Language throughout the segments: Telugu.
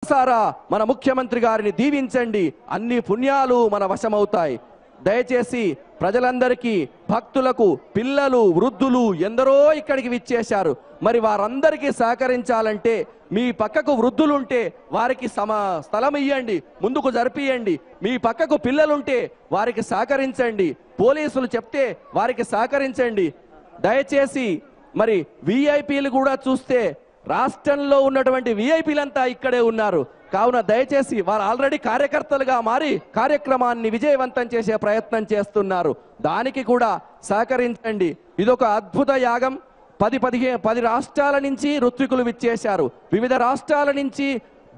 సారా మన ముఖ్యమంత్రి గారిని దీవించండి, అన్ని పుణ్యాలు మన వశమవుతాయి. దయచేసి ప్రజలందరికీ, భక్తులకు, పిల్లలు, వృద్ధులు ఎందరో ఇక్కడికి విచ్చేశారు. మరి వారందరికీ సహకరించాలంటే మీ పక్కకు వృద్ధులుంటే వారికి స్థలం ఇయ్యండి, ముందుకు జరిపియండి. మీ పక్కకు పిల్లలుంటే వారికి సహకరించండి. పోలీసులు చెప్తే వారికి సహకరించండి. దయచేసి మరి విఐపీలు కూడా చూస్తే రాష్ట్రంలో ఉన్నటువంటి విఐపీలంతా ఇక్కడే ఉన్నారు. కావున దయచేసి వారు ఆల్రెడీ కార్యకర్తలుగా మారి కార్యక్రమాన్ని విజయవంతం చేసే ప్రయత్నం చేస్తున్నారు. దానికి కూడా సహకరించండి. ఇదొక అద్భుత యాగం. 10 రాష్ట్రాల నుంచి ఋత్వికులు విచ్చేశారు. వివిధ రాష్ట్రాల నుంచి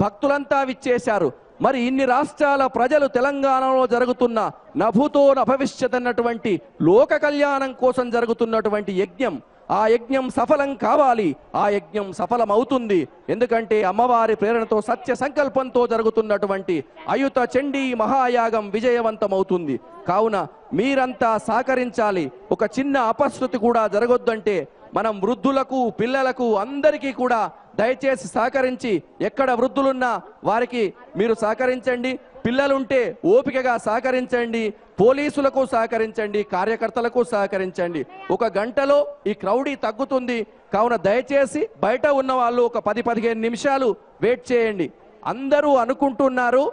భక్తులంతా విచ్చేశారు. మరి ఇన్ని రాష్ట్రాల ప్రజలు తెలంగాణలో జరుగుతున్న నభూతో నభవిష్యత్ అన్నటువంటి లోక కళ్యాణం కోసం జరుగుతున్నటువంటి యజ్ఞం, ఆ యజ్ఞం సఫలం కావాలి. ఆ యజ్ఞం సఫలమవుతుంది. ఎందుకంటే అమ్మవారి ప్రేరణతో, సత్య సంకల్పంతో జరుగుతున్నటువంటి అయుత చండీ మహాయాగం విజయవంతమవుతుంది. కావున మీరంతా సహకరించాలి. ఒక చిన్న అపశృతి కూడా జరగొద్దంటే మనం వృద్ధులకు, పిల్లలకు అందరికీ కూడా దయచేసి సహకరించి, ఎక్కడ వృద్ధులున్నా వారికి మీరు సహకరించండి. పిల్లలుంటే ఓపికగా సహకరించండి. పోలీసులకు సహకరించండి, కార్యకర్తలకు సహకరించండి. 1 గంటలో ఈ క్రౌడీ తగ్గుతుంది. కావున దయచేసి బయట ఉన్న వాళ్ళు ఒక 10-15 నిమిషాలు వెయిట్ చేయండి. అందరూ అనుకుంటున్నారు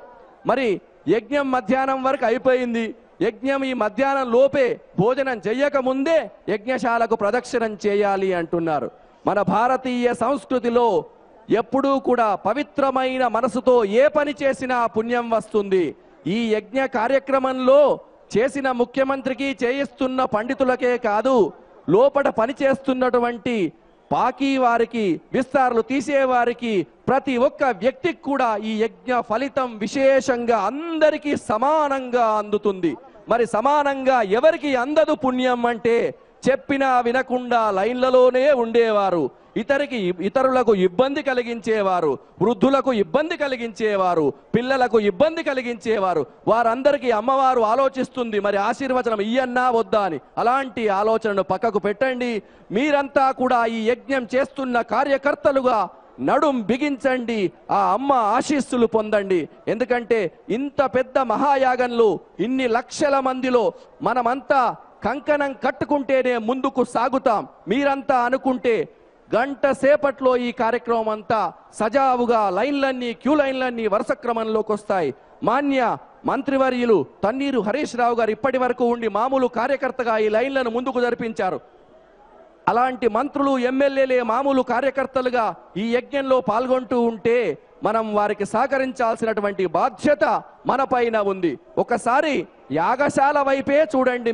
మరి యజ్ఞం మధ్యాహ్నం వరకు అయిపోయింది, యజ్ఞం ఈ మధ్యాహ్నం లోపే భోజనం చెయ్యక ముందే యజ్ఞశాలకు ప్రదక్షిణం చేయాలి అంటున్నారు. మన భారతీయ సంస్కృతిలో ఎప్పుడూ కూడా పవిత్రమైన మనసుతో ఏ పని చేసినా పుణ్యం వస్తుంది. ఈ యజ్ఞ కార్యక్రమంలో చేసిన ముఖ్యమంత్రికి, చేయిస్తున్న పండితులకే కాదు, లోపల పని చేస్తున్నటువంటి పాకీ వారికి, విస్తారులు తీసేవారికి, ప్రతి ఒక్క వ్యక్తికి కూడా ఈ యజ్ఞ ఫలితం విశేషంగా అందరికీ సమానంగా అందుతుంది. మరి సమానంగా ఎవరికి అందదు పుణ్యం అంటే చెప్పినా వినకుండా లైన్లలోనే ఉండేవారు, ఇతరులకు ఇబ్బంది కలిగించేవారు, వృద్ధులకు ఇబ్బంది కలిగించేవారు, పిల్లలకు ఇబ్బంది కలిగించేవారు, వారందరికీ అమ్మవారు ఆలోచిస్తుంది మరి ఆశీర్వచనం ఇయ్యన్నా వద్దా అని. అలాంటి ఆలోచనను పక్కకు పెట్టండి. మీరంతా కూడా ఈ యజ్ఞం చేస్తున్న కార్యకర్తలుగా నడుం బిగించండి, ఆ అమ్మ ఆశీస్సులు పొందండి. ఎందుకంటే ఇంత పెద్ద మహాయాగంలో ఇన్ని లక్షల మందిలో మనమంతా కంకణం కట్టుకుంటేనే ముందుకు సాగుతాం. మీరంతా అనుకుంటే గంట సేపట్లో ఈ కార్యక్రమం అంతా సజావుగా లైన్లన్నీ, క్యూ లైన్లన్నీ వరుస క్రమంలోకి వస్తాయి. మాన్య మంత్రివర్యులు తన్నీరు హరీష్ రావు గారు ఇప్పటి వరకు ఉండి మామూలు కార్యకర్తగా ఈ లైన్లను ముందుకు జరిపించారు. అలాంటి మంత్రులు, ఎమ్మెల్యేలే మామూలు కార్యకర్తలుగా ఈ యజ్ఞంలో పాల్గొంటూ ఉంటే మనం వారికి సహకరించాల్సినటువంటి బాధ్యత మన పైన ఉంది. ఒకసారి యాగశాల వైపే చూడండి.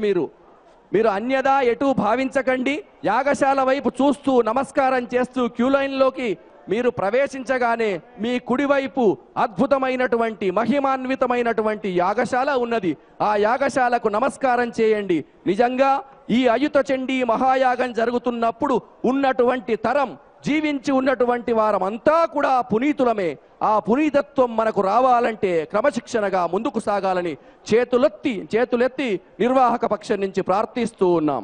మీరు అన్యదా ఎటు భావించకండి. యాగశాల వైపు చూస్తూ నమస్కారం చేస్తూ క్యూ లైన్లోకి మీరు ప్రవేశించగానే మీ కుడివైపు అద్భుతమైనటువంటి మహిమాన్వితమైనటువంటి యాగశాల ఉన్నది. ఆ యాగశాలకు నమస్కారం చేయండి. నిజంగా ఈ అయుత చండీ మహాయాగం జరుగుతున్నప్పుడు ఉన్నటువంటి తరం, జీవించి ఉన్నటువంటి వారమంతా కూడా పునీతులమే. ఆ పునీతత్వం మనకు రావాలంటే క్రమశిక్షణగా ముందుకు సాగాలని చేతులెత్తి నిర్వాహక పక్షం నుంచి ప్రార్థిస్తూ ఉన్నాం.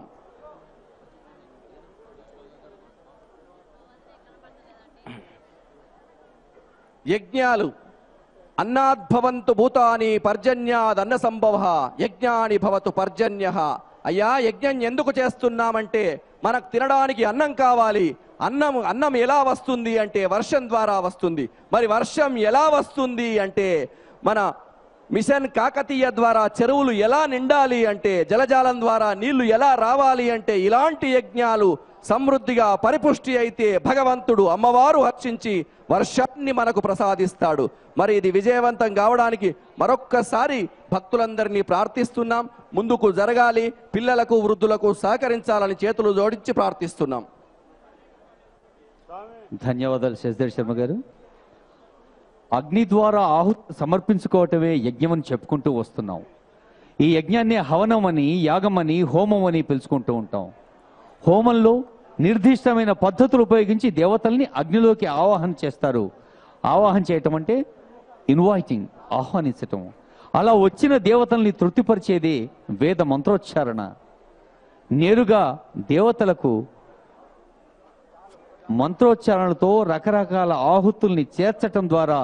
యజ్ఞాలు అన్నాద్భవంతు భూతాని పర్జన్యాదన్న సంభవ యజ్ఞాని భవతు పర్జన్యః. అయ్యా, యజ్ఞం ఎందుకు చేస్తున్నామంటే మనకు తినడానికి అన్నం కావాలి. అన్నం ఎలా వస్తుంది అంటే వర్షం ద్వారా వస్తుంది. మరి వర్షం ఎలా వస్తుంది అంటే మన మిషన్ కాకతీయ ద్వారా చెరువులు ఎలా నిండాలి అంటే, జలజాలం ద్వారా నీళ్లు ఎలా రావాలి అంటే, ఇలాంటి యజ్ఞాలు సమృద్ధిగా పరిపుష్టి అయితే భగవంతుడు, అమ్మవారు హర్షించి వర్షాన్ని మనకు ప్రసాదిస్తాడు. మరి ఇది విజయవంతం కావడానికి మరొక్కసారి భక్తులందరినీ ప్రార్థిస్తున్నాం. ముందుకు జరగాలి, పిల్లలకు, వృద్ధులకు సహకరించాలని చేతులు జోడించి ప్రార్థిస్తున్నాం. ధన్యవాదాలు శశిధర్ శర్మ గారు. అగ్ని ద్వారా ఆహుతి సమర్పించుకోవటమే యజ్ఞం అని చెప్పుకుంటూ వస్తున్నాం. ఈ యజ్ఞాన్ని హవనం అని, యాగం అని, హోమం అని పిలుచుకుంటూ ఉంటాం. హోమంలో నిర్దిష్టమైన పద్ధతులు ఉపయోగించి దేవతల్ని అగ్నిలోకి ఆవాహన చేస్తారు. ఆవాహన చేయటం అంటే ఇన్వైటింగ్, ఆహ్వానించటం. అలా వచ్చిన దేవతల్ని తృప్తిపరిచేది వేద మంత్రోచ్చారణ. నేరుగా దేవతలకు మంత్రోచ్చారణలతో రకరకాల ఆహుతుల్ని చేర్చటం ద్వారా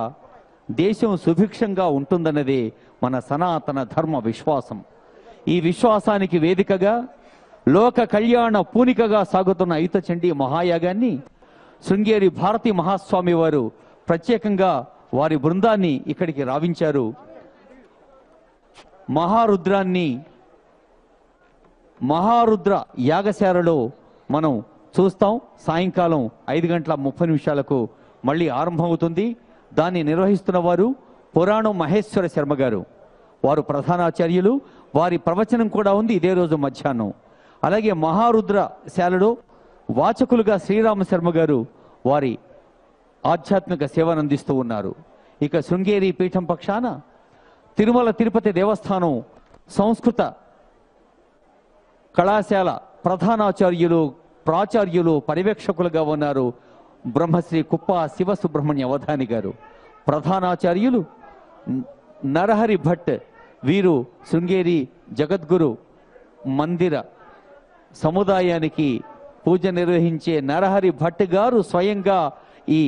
దేశం సుభిక్షంగా ఉంటుందన్నదే మన సనాతన ధర్మ విశ్వాసం. ఈ విశ్వాసానికి వేదికగా లోక కళ్యాణ పూనికగా సాగుతున్న అయుత చండీ మహాయాగాన్ని శృంగేరి భారతీ మహాస్వామి వారు ప్రత్యేకంగా వారి బృందాన్ని ఇక్కడికి రావించారు. మహారుద్ర యాగశాలలో మనం చూస్తాం. సాయంకాలం 5:30 మళ్ళీ ఆరంభమవుతుంది. దాన్ని నిర్వహిస్తున్న వారు పురాణం మహేశ్వర శర్మ గారు, వారు ప్రధానాచార్యులు. వారి ప్రవచనం కూడా ఉంది ఇదే రోజు మధ్యాహ్నం. అలాగే మహారుద్ర శాలలో వాచకులుగా శ్రీరామ శర్మ గారు వారి ఆధ్యాత్మిక సేవను అందిస్తూ ఉన్నారు. ఇక శృంగేరి పీఠం పక్షాన తిరుమల తిరుపతి దేవస్థానం సంస్కృత కళాశాల ప్రధానాచార్యులు, ప్రాచార్యులు, పర్యవేక్షకులుగా ఉన్నారు బ్రహ్మశ్రీ కుప్ప శివసుబ్రహ్మణ్య అవధాని గారు. ప్రధానాచార్యులు నరహరి భట్, వీరు శృంగేరి జగద్గురు మందిర సముదాయానికి పూజ నిర్వహించే నరహరి భట్ గారు స్వయంగా ఈ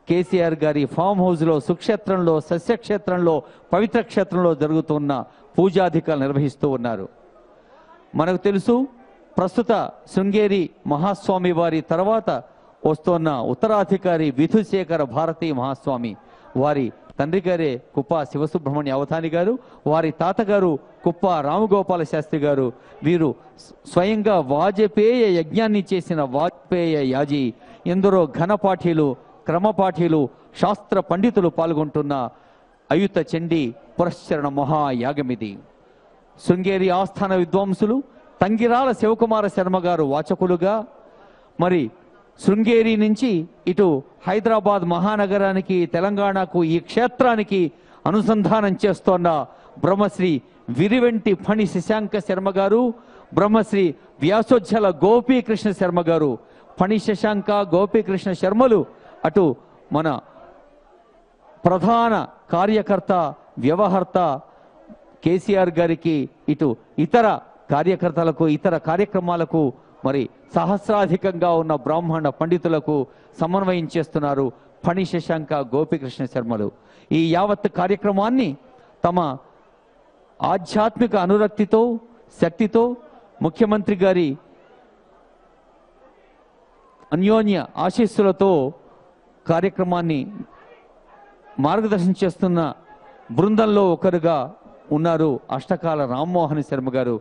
కేసీఆర్ గారి ఫామ్ హౌస్లో, సుక్షేత్రంలో, సస్యక్షేత్రంలో, పవిత్ర క్షేత్రంలో జరుగుతున్న పూజాధికారులు నిర్వహిస్తూ ఉన్నారు. మనకు తెలుసు, ప్రస్తుత శృంగేరి మహాస్వామి వారి తర్వాత వస్తున్న ఉత్తరాధికారి విధుశేఖర భారతీ మహాస్వామి, వారి తండ్రి గారే కుప్ప శివసుబ్రహ్మణ్య అవధాని గారు, వారి తాతగారు కుప్ప రామగోపాల శాస్త్రి గారు. వీరు స్వయంగా వాజపేయ యజ్ఞాన్ని చేసిన వాజపేయ యాజి. ఎందరో ఘనపాఠీలు, క్రమపాఠీలు, శాస్త్ర పండితులు పాల్గొంటున్న అయుత చండీ పురస్చరణ మహాయాగమిది. శృంగేరి ఆస్థాన విద్వాంసులు తంగిరాల శివకుమార శర్మ గారు వాచకులుగా, మరి శృంగేరి నుంచి ఇటు హైదరాబాద్ మహానగరానికి, తెలంగాణకు, ఈ క్షేత్రానికి అనుసంధానం చేస్తోన్న బ్రహ్మశ్రీ విరివెంటి ఫణి శశాంక శర్మ గారు, బ్రహ్మశ్రీ వ్యాసోజ్జల గోపీకృష్ణ శర్మ గారు. ఫణి శశాంక, గోపీకృష్ణ శర్మలు అటు మన ప్రధాన కార్యకర్త, వ్యవహర్త కేసీఆర్ గారికి, ఇటు ఇతర కార్యకర్తలకు, ఇతర కార్యక్రమాలకు, మరి సహస్రాధికంగా ఉన్న బ్రాహ్మణ పండితులకు సమన్వయం చేస్తున్నారు ఫణి శశాంక, గోపీకృష్ణ శర్మలు. ఈ యావత్ కార్యక్రమాన్ని తమ ఆధ్యాత్మిక అనురక్తితో, శక్తితో, ముఖ్యమంత్రి గారి అన్యోన్య ఆశీస్సులతో కార్యక్రమాన్ని మార్గదర్శనం చేస్తున్న బృందంలో ఒకరుగా ఉన్నారు అష్టకాల రామ్మోహన్ శర్మ గారు.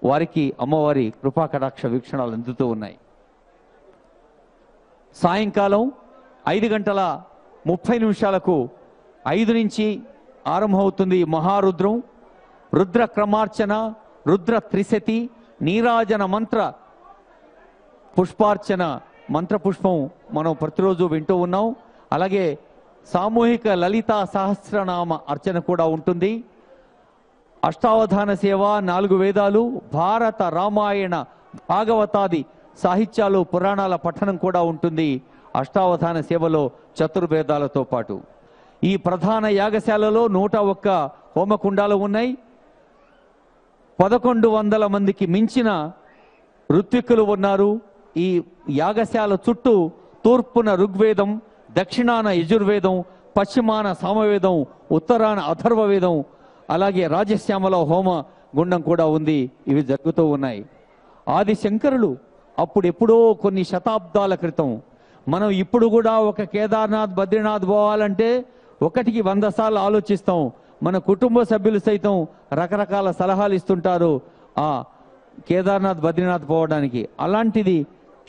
వారికి అమ్మవారి కృపా కటాక్ష వీక్షణాలు అందుతూ ఉన్నాయి. సాయంకాలం 5:30 5 నుంచి ఆరంభమవుతుంది మహారుద్రం. రుద్ర క్రమార్చన, రుద్ర త్రిశతి, నీరాజన మంత్ర పుష్పార్చన, మంత్రపుష్పం మనం ప్రతిరోజు వింటూ ఉన్నాం. అలాగే సామూహిక లలితా సహస్రనామ అర్చన కూడా ఉంటుంది. అష్టావధాన సేవ, 4 వేదాలు, భారత, రామాయణ, భాగవతాది సాహిత్యాలు, పురాణాల పఠనం కూడా ఉంటుంది అష్టావధాన సేవలో చతుర్వేదాలతో పాటు. ఈ ప్రధాన యాగశాలలో 101 హోమకుండాలు ఉన్నాయి. 1100 మందికి మించిన ఋత్విక్కులు ఉన్నారు. ఈ యాగశాల చుట్టూ తూర్పున ఋగ్వేదం, దక్షిణాన యజుర్వేదం, పశ్చిమాన సామవేదం, ఉత్తరాన అథర్వవేదం, అలాగే రాజశ్యామల హోమ గుండం కూడా ఉంది. ఇవి జరుగుతూ ఉన్నాయి. ఆది శంకరులు అప్పుడెప్పుడో కొన్ని శతాబ్దాల క్రితం, మనం ఇప్పుడు కూడా ఒక కేదార్నాథ్, బద్రీనాథ్ పోవాలంటే 1కి 100 సార్లు ఆలోచిస్తాం. మన కుటుంబ సభ్యులు సైతం రకరకాల సలహాలు ఇస్తుంటారు ఆ కేదార్నాథ్, బద్రీనాథ్ పోవడానికి. అలాంటిది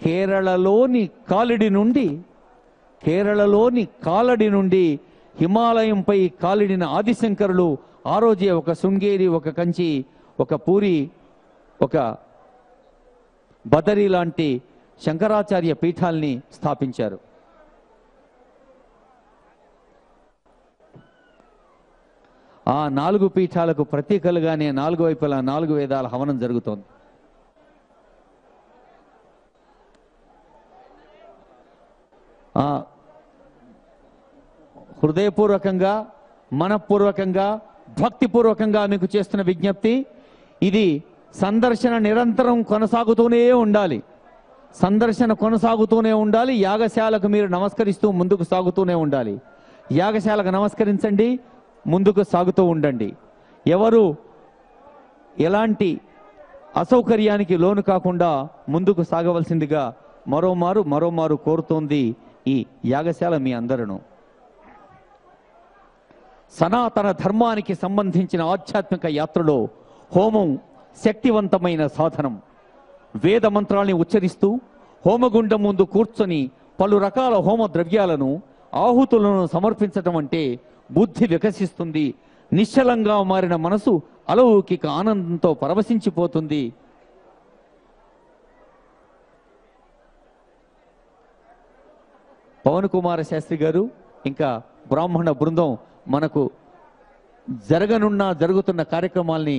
కేరళలోని కాలడి నుండి హిమాలయంపై కాలిడిన ఆదిశంకరులు ఆ రోజే ఒక శృంగేరి, ఒక కంచి, ఒక పూరి, ఒక బదరి లాంటి శంకరాచార్య పీఠాల్ని స్థాపించారు. ఆ 4 పీఠాలకు ప్రతీకలుగానే 4 వైపులా 4 వేదాల హవనం జరుగుతోంది. హృదయపూర్వకంగా, మనపూర్వకంగా, భక్తిపూర్వకంగా మీకు చేస్తున్న విజ్ఞప్తి, ఇది సందర్శన నిరంతరం కొనసాగుతూనే ఉండాలి. యాగశాలకు మీరు నమస్కరిస్తూ ముందుకు సాగుతూనే ఉండాలి. యాగశాలకు నమస్కరించండి, ముందుకు సాగుతూ ఉండండి. ఎవరు ఎలాంటి అసౌకర్యానికి లోను కాకుండా ముందుకు సాగవలసిందిగా మరోమారు కోరుతోంది ఈ యాగశాల మీ అందరూ. సనాతన ధర్మానికి సంబంధించిన ఆధ్యాత్మిక యాత్రలో హోమం శక్తివంతమైన సాధనం. వేద మంత్రాల్ని ఉచ్చరిస్తూ హోమగుండం ముందు కూర్చొని పలు రకాల హోమ ద్రవ్యాలను ఆహుతులను సమర్పించటం అంటే బుద్ధి వికసిస్తుంది. నిశ్చలంగా మారిన మనసు అలౌకిక ఆనందంతో పరవశించిపోతుంది. పవన్ కుమార శాస్త్రి గారు ఇంకా బ్రాహ్మణ బృందం మనకు జరుగుతున్న కార్యక్రమాల్ని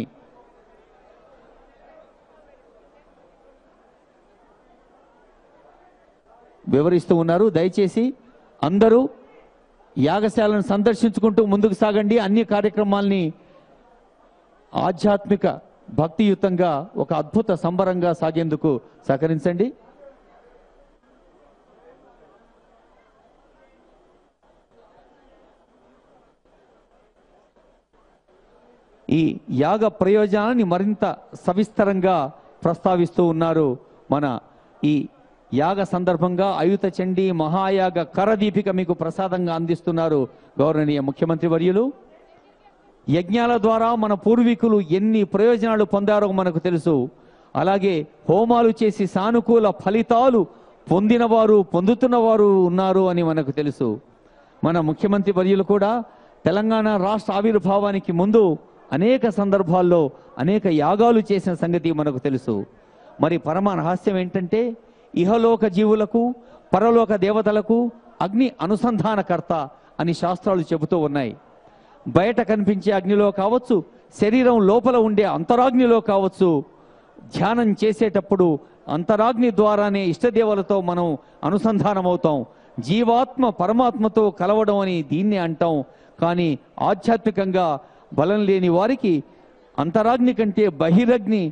వివరిస్తూ ఉన్నారు. దయచేసి అందరూ యాగశాలను సందర్శించుకుంటూ ముందుకు సాగండి. అన్ని కార్యక్రమాల్ని ఆధ్యాత్మిక భక్తియుతంగా ఒక అద్భుత సంబరంగా సాగేందుకు సహకరించండి. ఈ యాగ ప్రయోజనాన్ని మరింత సవిస్తరంగా ప్రస్తావిస్తూ ఉన్నారు. మన ఈ యాగ సందర్భంగా అయుత చండీ మహాయాగ కరదీపిక మీకు ప్రసాదంగా అందిస్తున్నారు గౌరవనీయ ముఖ్యమంత్రి వర్యులు. యజ్ఞాల ద్వారా మన పూర్వీకులు ఎన్ని ప్రయోజనాలు పొందారో మనకు తెలుసు. అలాగే హోమాలు చేసి సానుకూల ఫలితాలు పొందుతున్నవారు ఉన్నారు అని మనకు తెలుసు. మన ముఖ్యమంత్రి వర్యులు కూడా తెలంగాణ రాష్ట్ర ఆవిర్భావానికి ముందు అనేక సందర్భాల్లో అనేక యాగాలు చేసిన సంగతి మనకు తెలుసు. మరి పరమ రహస్యం ఏంటంటే ఇహలోక జీవులకు పరలోక దేవతలకు అగ్ని అనుసంధానకర్త అని శాస్త్రాలు చెబుతూ ఉన్నాయి. బయట కనిపించే అగ్నిలో కావచ్చు, శరీరం లోపల ఉండే అంతరాగ్నిలో కావచ్చు, ధ్యానం చేసేటప్పుడు అంతరాగ్ని ద్వారానే ఇష్టదేవలతో మనం అనుసంధానమవుతాం. జీవాత్మ పరమాత్మతో కలవడం అని దీన్ని అంటాం. కానీ ఆధ్యాత్మికంగా బలం లేని వారికి అంతరాగ్ని కంటే బహిరగ్ని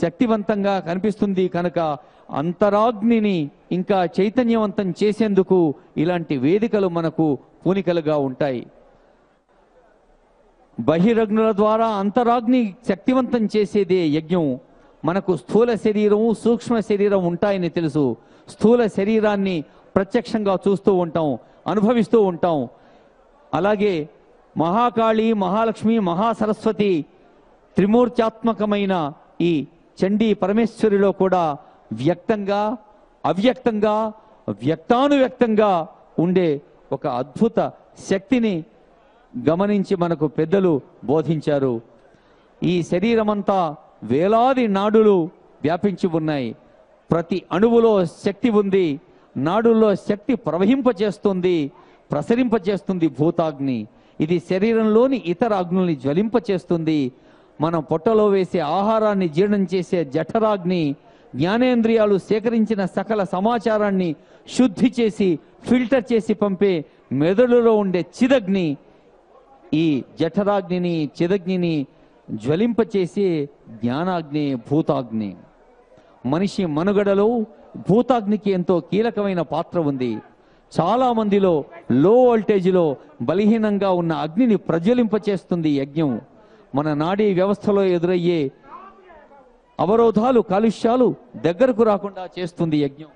శక్తివంతంగా కనిపిస్తుంది. కనుక అంతరాగ్నిని ఇంకా చైతన్యవంతం చేసేందుకు ఇలాంటి వేదికలు మనకు పూనికలుగా ఉంటాయి. బహిరగ్నుల ద్వారా అంతరాగ్ని శక్తివంతం చేసేదే యజ్ఞం. మనకు స్థూల శరీరం సూక్ష్మ శరీరం ఉంటాయని తెలుసు. స్థూల శరీరాన్ని ప్రత్యక్షంగా చూస్తూ ఉంటాం, అనుభవిస్తూ ఉంటాం. అలాగే మహాకాళి, మహాలక్ష్మి, మహాసరస్వతి త్రిమూర్త్యాత్మకమైన ఈ చండీ పరమేశ్వరిలో కూడా వ్యక్తంగా, అవ్యక్తంగా, వ్యక్తానువ్యక్తంగా ఉండే ఒక అద్భుత శక్తిని గమనించి మనకు పెద్దలు బోధించారు. ఈ శరీరమంతా వేలాది నాడులు వ్యాపించి ఉన్నాయి. ప్రతి అణువులో శక్తి ఉంది. నాడుల్లో శక్తి ప్రవహింపచేస్తుంది, ప్రసరింపచేస్తుంది భూతాగ్ని. ఇది శరీరంలోని ఇతర అగ్నుల్ని జ్వలింపచేస్తుంది. మనం పొట్టలో వేసే ఆహారాన్ని జీర్ణం చేసే జఠరాగ్ని, జ్ఞానేంద్రియాలు సేకరించిన సకల సమాచారాన్ని శుద్ధి చేసి ఫిల్టర్ చేసి పంపే మెదడులో ఉండే చిదగ్ని, ఈ జఠరాగ్నిని చిదగ్నిని జ్వలింపచేసే జ్ఞానాగ్ని భూతాగ్ని. మనిషి మనుగడలో భూతాగ్నికి ఎంతో కీలకమైన పాత్ర ఉంది. చాలా మందిలో లో వోల్టేజ్లో బలహీనంగా ఉన్న అగ్నిని ప్రజ్వలింపచేస్తుంది యజ్ఞం. మన నాడీ వ్యవస్థలో ఎదురయ్యే అవరోధాలు, కాలుష్యాలు దగ్గరకు రాకుండా చేస్తుంది యజ్ఞం.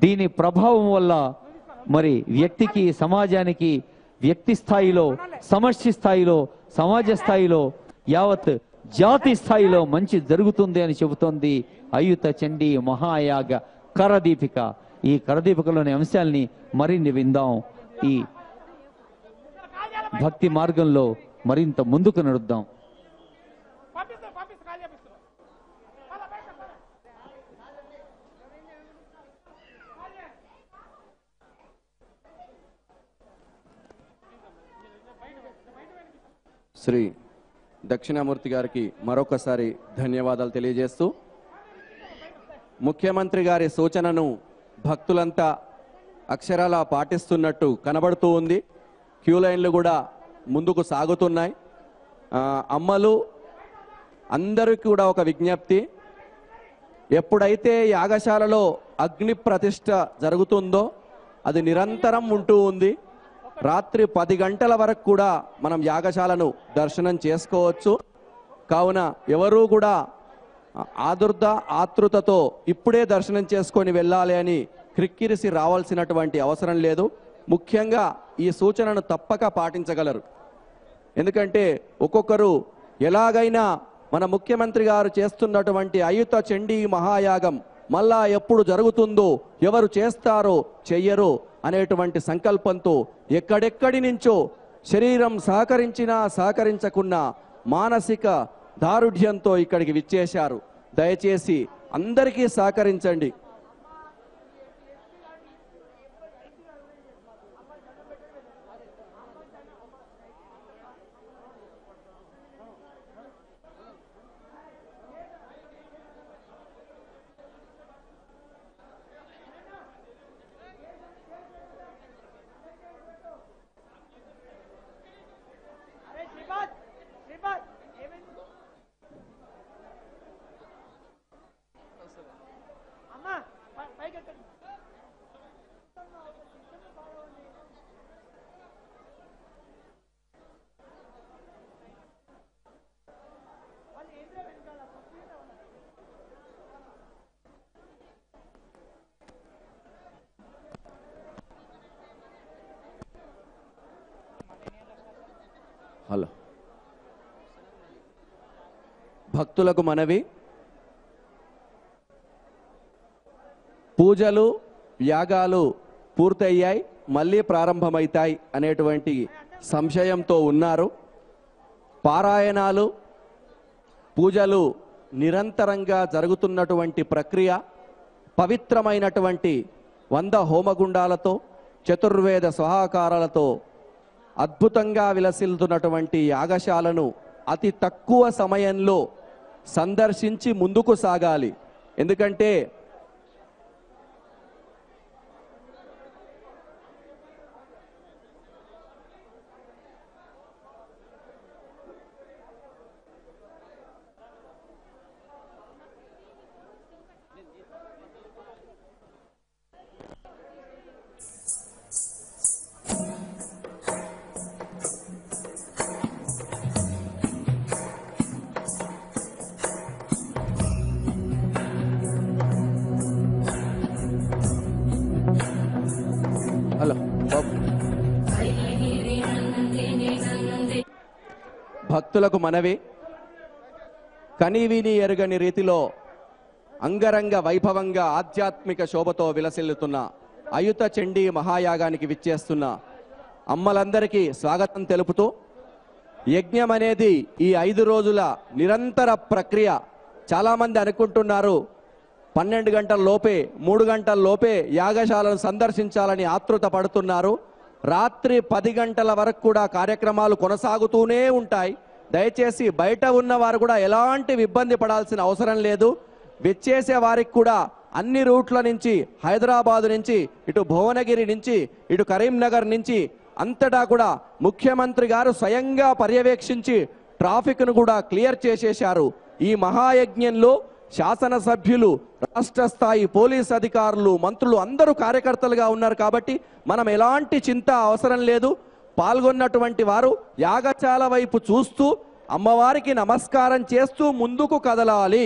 దీని ప్రభావం వల్ల మరి వ్యక్తికి, సమాజానికి, వ్యక్తి స్థాయిలో, సమష్టి స్థాయిలో, సమాజ స్థాయిలో, యావత్ జాతి స్థాయిలో మంచి జరుగుతుంది అని చెబుతోంది అయుత చండీ మహాయాగ కరదీపిక. ఈ కరదీపికలోని అంశాల్ని మరిన్ని విందాం. ఈ భక్తి మార్గంలో మరింత ముందుకు నడుద్దాం. శ్రీ దక్షిణామూర్తి గారికి మరొకసారి ధన్యవాదాలు తెలియజేస్తూ, ముఖ్యమంత్రి గారి సూచనను భక్తులంతా అక్షరాల పాటిస్తున్నట్టు కనబడుతూ ఉంది. క్యూ లైన్లు కూడా ముందుకు సాగుతున్నాయి. అమ్మలు అందరికీ కూడా ఒక విజ్ఞప్తి, ఎప్పుడైతే యాగశాలలో అగ్ని ప్రతిష్ఠ జరుగుతుందో అది నిరంతరం ఉంటూ ఉంది. రాత్రి 10 గంటల వరకు కూడా మనం యాగశాలను దర్శనం చేసుకోవచ్చు. కావున ఎవరూ కూడా ఆతృతతో ఇప్పుడే దర్శనం చేసుకొని వెళ్ళాలి అని క్రిక్కిరిసి రావాల్సినటువంటి అవసరం లేదు. ముఖ్యంగా ఈ సూచనను తప్పక పాటించగలరు. ఎందుకంటే ఒక్కొక్కరు ఎలాగైనా మన ముఖ్యమంత్రి గారు చేస్తున్నటువంటి అయుత చండీ మహాయాగం మళ్ళా ఎప్పుడు జరుగుతుందో, ఎవరు చేస్తారో చెయ్యరో అనేటువంటి సంకల్పంతో ఎక్కడెక్కడి నుంచో శరీరం సహకరించినా సహకరించకున్నా మానసిక దారుఢ్యంతో ఇక్కడికి విచ్చేశారు. దయచేసి అందరికీ సహకరించండి. హలో, భక్తులకు మనవి, పూజలు యాగాలు పూర్తయ్యాయి, మళ్ళీ ప్రారంభమవుతాయి అనేటువంటి సంశయంతో ఉన్నారు. పారాయణాలు పూజలు నిరంతరంగా జరుగుతున్నటువంటి ప్రక్రియ పవిత్రమైనటువంటి 100 హోమగుండాలతో చతుర్వేద స్వాహాకారాలతో అద్భుతంగా విలసిల్లుతున్నటువంటి యాగశాలను అతి తక్కువ సమయంలో సందర్శించి ముందుకు సాగాలి. ఎందుకంటే హలో భక్తులకు మనవి, కనీవిని ఎరుగని రీతిలో అంగరంగ వైభవంగా ఆధ్యాత్మిక శోభతో విలసిల్లుతున్న అయుత చండీ మహాయాగానికి విచ్చేస్తున్న అమ్మలందరికీ స్వాగతం తెలుపుతూ, యజ్ఞం అనేది ఈ 5 రోజుల నిరంతర ప్రక్రియ. చాలామంది అనుకుంటున్నారు 12 గంటల లోపే 3 గంటల లోపే యాగశాలను సందర్శించాలని ఆతృత పడుతున్నారు. రాత్రి 10 గంటల వరకు కూడా కార్యక్రమాలు కొనసాగుతూనే ఉంటాయి. దయచేసి బయట ఉన్న వారు కూడా ఎలాంటి ఇబ్బంది పడాల్సిన అవసరం లేదు. విచ్చేసే వారికి కూడా అన్ని రూట్ల నుంచి, హైదరాబాద్ నుంచి, ఇటు భువనగిరి నుంచి, ఇటు కరీంనగర్ నుంచి అంతటా కూడా ముఖ్యమంత్రి గారు స్వయంగా పర్యవేక్షించి ట్రాఫిక్ను కూడా క్లియర్ చేసేశారు. ఈ మహాయజ్ఞంలో శాసనసభ్యులు, రాష్ట్ర స్థాయి పోలీస్ అధికారులు, మంత్రులు అందరూ కార్యకర్తలుగా ఉన్నారు. కాబట్టి మనం ఎలాంటి చింత అవసరం లేదు. పాల్గొన్నటువంటి వారు యాగశాల వైపు చూస్తూ అమ్మవారికి నమస్కారం చేస్తూ ముందుకు కదలాలి.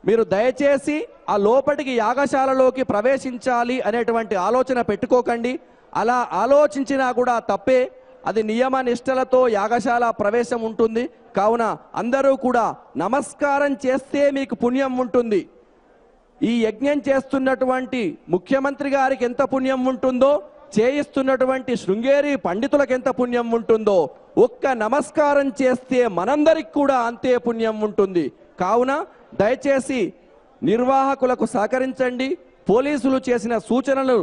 మీరు దయచేసి ఆ లోపటికి యాగశాలలోకి ప్రవేశించాలి అనేటువంటి ఆలోచన పెట్టుకోకండి. అలా ఆలోచించినా కూడా తప్పే. అది నియమ నిష్టలతో యాగశాల ప్రవేశం ఉంటుంది. కావున అందరూ కూడా నమస్కారం చేస్తే మీకు పుణ్యం ఉంటుంది. ఈ యజ్ఞం చేస్తున్నటువంటి ముఖ్యమంత్రి గారికి ఎంత పుణ్యం ఉంటుందో, చేయిస్తున్నటువంటి శృంగేరి పండితులకు ఎంత పుణ్యం ఉంటుందో, ఒక్క నమస్కారం చేస్తే మనందరికి కూడా అంతే పుణ్యం ఉంటుంది. కావున దయచేసి నిర్వాహకులకు సహకరించండి. పోలీసులు చేసిన సూచనలు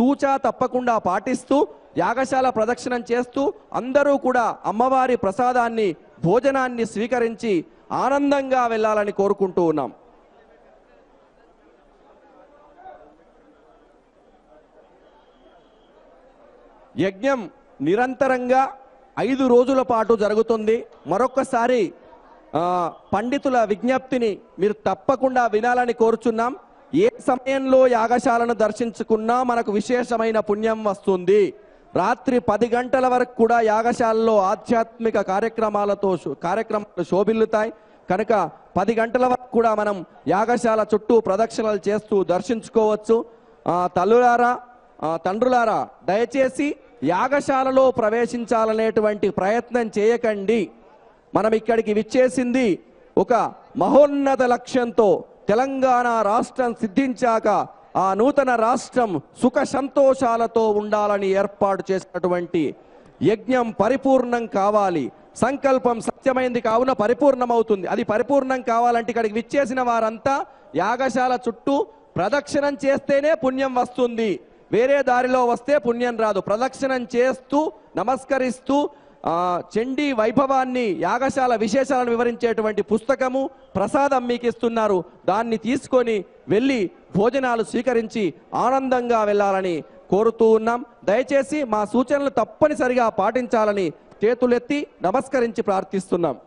తూచా తప్పకుండా పాటిస్తూ యాగశాల ప్రదక్షిణం చేస్తూ అందరూ కూడా అమ్మవారి ప్రసాదాన్ని, భోజనాన్ని స్వీకరించి ఆనందంగా వెళ్ళాలని కోరుకుంటూ ఉన్నాం. యజ్ఞం నిరంతరంగా 5 రోజుల పాటు జరుగుతుంది. మరొక్కసారి పండితుల విజ్ఞప్తిని మీరు తప్పకుండా వినాలని కోరుచున్నాం. ఏ సమయంలో యాగశాలను దర్శించుకున్నా మనకు విశేషమైన పుణ్యం వస్తుంది. రాత్రి 10 గంటల వరకు కూడా యాగశాలలో ఆధ్యాత్మిక కార్యక్రమాలు శోభిల్లుతాయి. కనుక 10 గంటల వరకు కూడా మనం యాగశాల చుట్టూ ప్రదక్షిణలు చేస్తూ దర్శించుకోవచ్చు. తల్లులారా, తండ్రులారా, దయచేసి యాగశాలలో ప్రవేశించాలనేటువంటి ప్రయత్నం చేయకండి. మనం ఇక్కడికి విచ్చేసింది ఒక మహోన్నత లక్ష్యంతో. తెలంగాణ రాష్ట్రం సిద్ధించాక ఆ నూతన రాష్ట్రం సుఖ సంతోషాలతో ఉండాలని ఏర్పాటు చేసినటువంటి యజ్ఞం పరిపూర్ణం కావాలి. సంకల్పం సత్యమైంది కావున పరిపూర్ణమవుతుంది. అది పరిపూర్ణం కావాలంటే ఇక్కడికి విచ్చేసిన వారంతా యాగశాల చుట్టూ ప్రదక్షిణం చేస్తేనే పుణ్యం వస్తుంది. వేరే దారిలో వస్తే పుణ్యం రాదు. ప్రదక్షిణం చేస్తూ నమస్కరిస్తూ చండీ వైభవాన్ని, యాగశాల విశేషాలను వివరించేటువంటి పుస్తకము, ప్రసాదం మీకు ఇస్తున్నారు. దాన్ని తీసుకొని వెళ్ళి భోజనాలు స్వీకరించి ఆనందంగా వెళ్ళాలని కోరుతూ ఉన్నాం. దయచేసి మా సూచనలు తప్పనిసరిగా పాటించాలని చేతులెత్తి నమస్కరించి ప్రార్థిస్తున్నాం.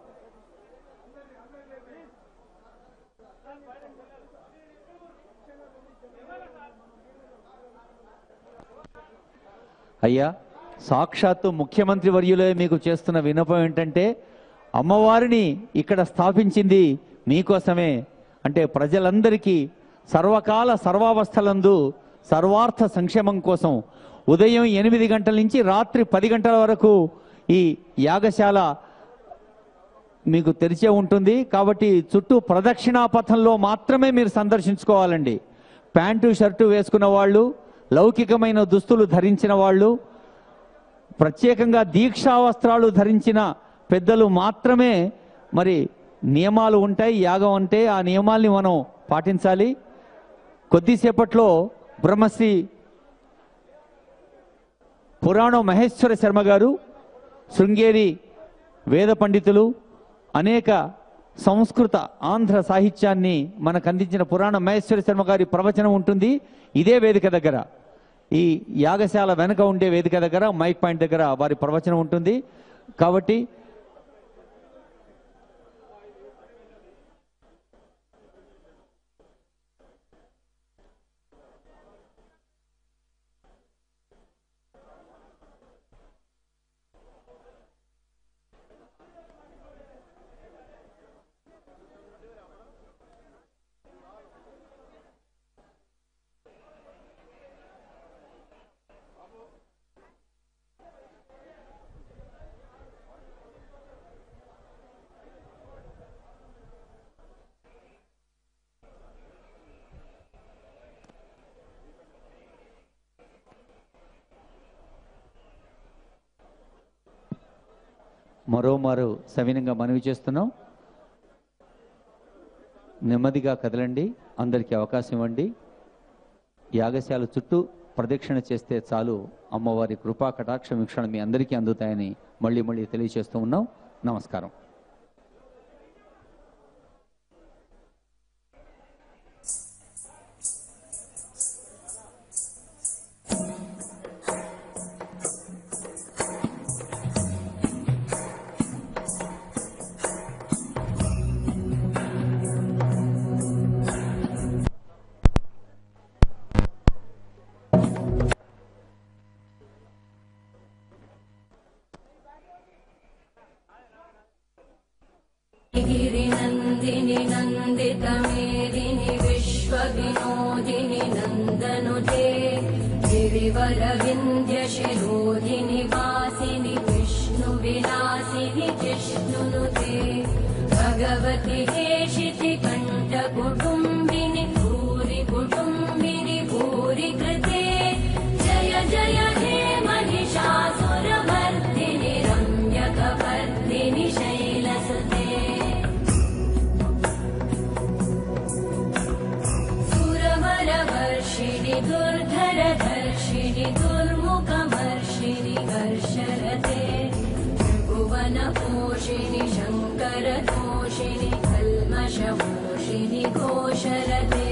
అయ్యా, సాక్షాత్తు ముఖ్యమంత్రి వర్యులే మీకు చేస్తున్న విన్నపం ఏంటంటే, అమ్మవారిని ఇక్కడ స్థాపించింది మీకోసమే. అంటే ప్రజలందరికీ సర్వకాల సర్వావస్థలందు సర్వార్థ సంక్షేమం కోసం ఉదయం 8 గంటల నుంచి రాత్రి 10 గంటల వరకు ఈ యాగశాల మీకు తెరిచే ఉంటుంది. కాబట్టి చుట్టూ ప్రదక్షిణా పథంలో మాత్రమే మీరు సందర్శించుకోవాలండి. ప్యాంటు షర్టు వేసుకున్న వాళ్ళు, లౌకికమైన దుస్తులు ధరించిన వాళ్ళు, ప్రత్యేకంగా దీక్షా వస్త్రాలు ధరించిన పెద్దలు మాత్రమే మరి నియమాలు ఉంటాయి. యాగం అంటే ఆ నియమాల్ని మనం పాటించాలి. కొద్దిసేపట్లో బ్రహ్మశ్రీ పురాణం మహేశ్వర శర్మ గారు, శృంగేరి వేద పండితులు, అనేక సంస్కృత ఆంధ్ర సాహిత్యాన్ని మనకు అందించిన పురాణ మహేశ్వర శర్మ గారి ప్రవచనం ఉంటుంది ఇదే వేదిక దగ్గర. ఈ యాగశాల వెనక ఉండే వేదిక దగ్గర, మైక్ పాయింట్ దగ్గర వారి ప్రవచనం ఉంటుంది. కాబట్టి మరోమారు సవినంగా మనవి చేస్తున్నాం, నెమ్మదిగా కదలండి, అందరికీ అవకాశం ఇవ్వండి. యాగశాల చుట్టూ ప్రదక్షిణ చేస్తే చాలు, అమ్మవారి కృపా కటాక్ష వీక్షణ మీ అందరికీ అందుతాయని మళ్ళీ మళ్ళీ తెలియజేస్తూ ఉన్నాం. నమస్కారం. गिरिनन्दिनि नन्दितमेदिनि विश्वविनोदिनि नन्दनुते गिरिवरविन्द्यशिरोधिनि वासिनि विष्णुविलासिनि जिष्णुनुते भगवति हेशिति कण्ठकुटुम्बिनि भूरि कुटुम्बिनि भूरि कृते जय जय हे महिषासुरमर्दिनि रम्यकवर्दिनि शैलसुते दुर्धरधर्षिणि दुर्मुखमर्षिणि कर्षरते त्रिभुवनपोषिणि शङ्करतोषिणि कल्मषमोषिणि घोषरते